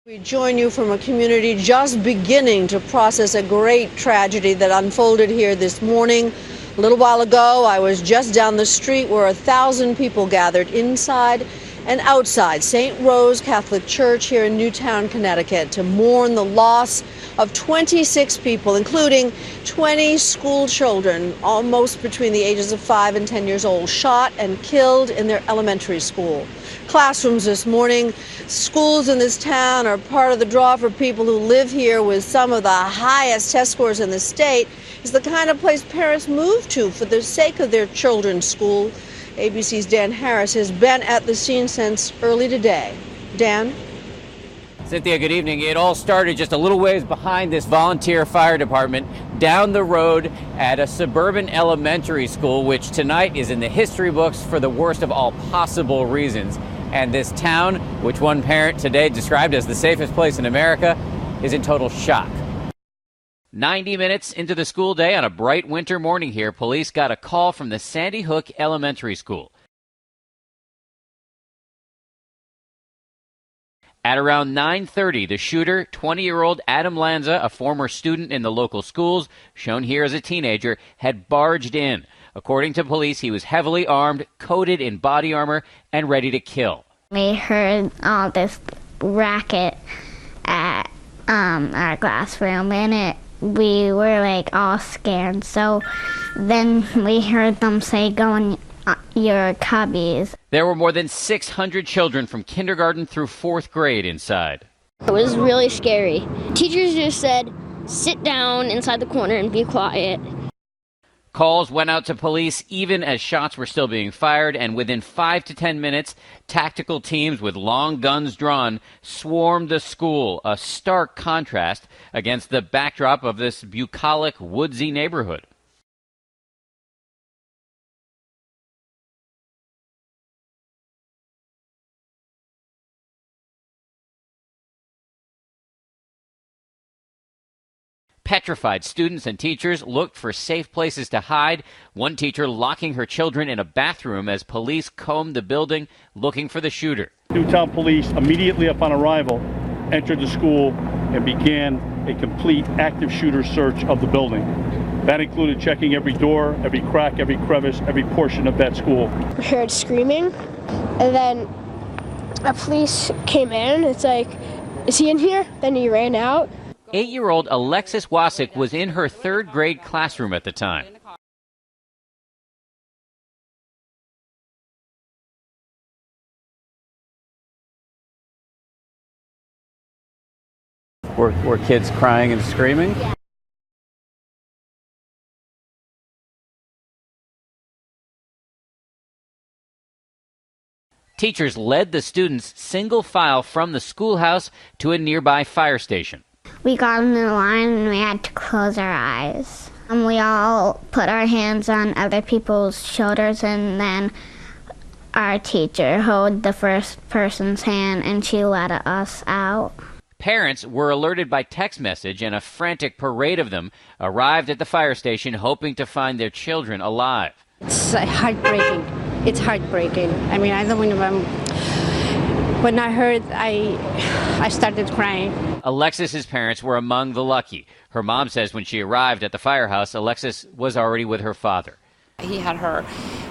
We join you from a community just beginning to process a great tragedy that unfolded here this morning. A little while ago, I was just down the street where 1,000 people gathered inside and outside St. Rose Catholic Church here in Newtown, Connecticut, to mourn the loss of 26 people, including 20 school children, almost between the ages of 5 and 10 years old, shot and killed in their elementary school. Classrooms this morning. Schools in this town are part of the draw for people who live here with some of the highest test scores in the state. It's the kind of place parents move to for the sake of their children's school. ABC's Dan Harris has been at the scene since early today. Dan? Cynthia, good evening. It all started just a little ways behind this volunteer fire department down the road at a suburban elementary school, which tonight is in the history books for the worst of all possible reasons. And this town, which one parent today described as the safest place in America, is in total shock. 90 minutes into the school day on a bright winter morning here, police got a call from the Sandy Hook Elementary School. At around 9:30, the shooter, 20-year-old Adam Lanza, a former student in the local schools, shown here as a teenager, had barged in. According to police, he was heavily armed, coated in body armor, and ready to kill. We heard all this racket at our classroom, and we were like all scared. So then we heard them say, "Go in your cubbies." There were more than 600 children from kindergarten through 4th grade inside. It was really scary. Teachers just said, "Sit down inside the corner and be quiet." Calls went out to police even as shots were still being fired, and within 5 to 10 minutes, tactical teams with long guns drawn swarmed the school, a stark contrast against the backdrop of this bucolic, woodsy neighborhood. Petrified, students and teachers looked for safe places to hide, one teacher locking her children in a bathroom as police combed the building looking for the shooter. Newtown police, immediately upon arrival, entered the school and began a complete active shooter search of the building. That included checking every door, every crack, every crevice, every portion of that school. We heard screaming, and then a police came in. It's like, "Is he in here?" Then he ran out. 8-year-old Alexis Wasick was in her 3rd grade classroom at the time. Were kids crying and screaming? Yeah. Teachers led the students single file from the schoolhouse to a nearby fire station. We got in the line and we had to close our eyes. And we all put our hands on other people's shoulders, and then our teacher held the first person's hand and she let us out. Parents were alerted by text message, and a frantic parade of them arrived at the fire station hoping to find their children alive. It's heartbreaking. It's heartbreaking. I mean, I don't remember. When I heard, I started crying. Alexis's parents were among the lucky. Her mom says when she arrived at the firehouse, Alexis was already with her father. He had her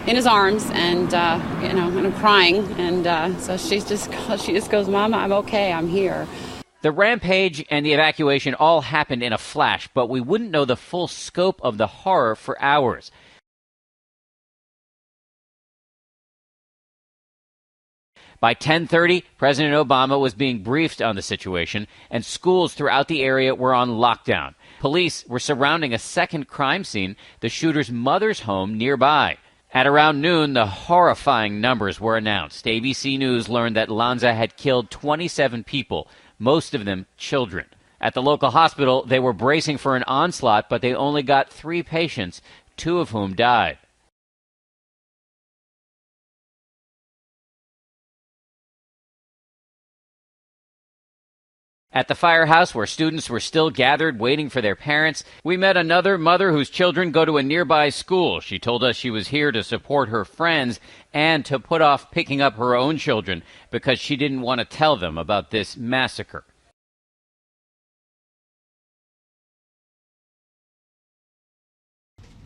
in his arms and, and crying. And so she just goes, "Mama, I'm okay. I'm here." The rampage and the evacuation all happened in a flash, but we wouldn't know the full scope of the horror for hours. By 10:30, President Obama was being briefed on the situation, and schools throughout the area were on lockdown. Police were surrounding a second crime scene, the shooter's mother's home nearby. At around noon, the horrifying numbers were announced. ABC News learned that Lanza had killed 27 people, most of them children. At the local hospital, they were bracing for an onslaught, but they only got 3 patients, 2 of whom died. At the firehouse, where students were still gathered waiting for their parents, we met another mother whose children go to a nearby school. She told us she was here to support her friends and to put off picking up her own children because she didn't want to tell them about this massacre.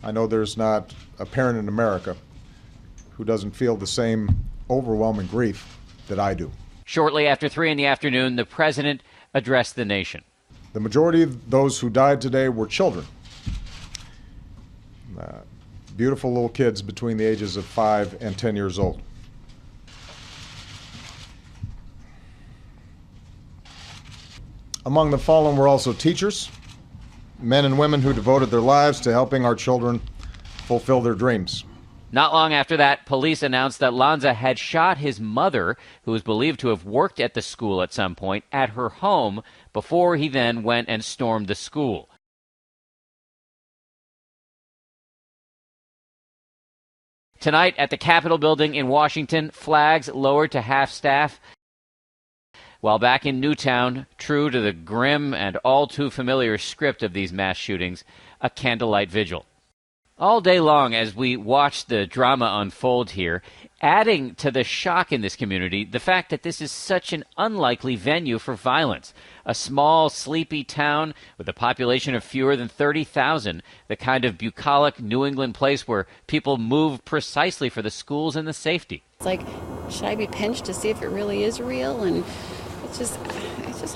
I know there's not a parent in America who doesn't feel the same overwhelming grief that I do. Shortly after 3 in the afternoon, the president addressed the nation. The majority of those who died today were children. Beautiful little kids between the ages of 5 and 10 years old. Among the fallen were also teachers, men and women who devoted their lives to helping our children fulfill their dreams. Not long after that, police announced that Lanza had shot his mother, who was believed to have worked at the school at some point, at her home before he then went and stormed the school. Tonight at the Capitol building in Washington, flags lowered to half-staff. While back in Newtown, true to the grim and all too familiar script of these mass shootings, a candlelight vigil. All day long as we watch the drama unfold here, adding to the shock in this community, the fact that this is such an unlikely venue for violence. A small, sleepy town with a population of fewer than 30,000, the kind of bucolic New England place where people move precisely for the schools and the safety. It's like, should I be pinched to see if it really is real? And it's just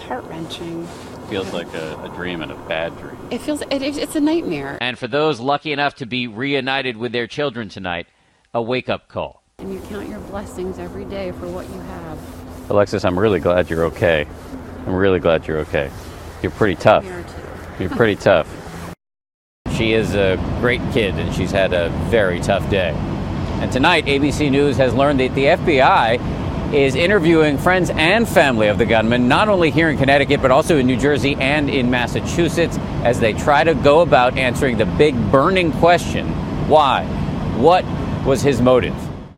heart-wrenching. Feels like a dream and a bad dream. It's a nightmare. And for those lucky enough to be reunited with their children tonight, a wake-up call. And you count your blessings every day for what you have. Alexis, I'm really glad you're okay. I'm really glad you're okay. You're pretty tough. You're pretty tough. She is a great kid, and she's had a very tough day. And tonight, ABC News has learned that the FBI is interviewing friends and family of the gunman, not only here in Connecticut, but also in New Jersey and in Massachusetts, as they try to go about answering the big burning question: why? What was his motive?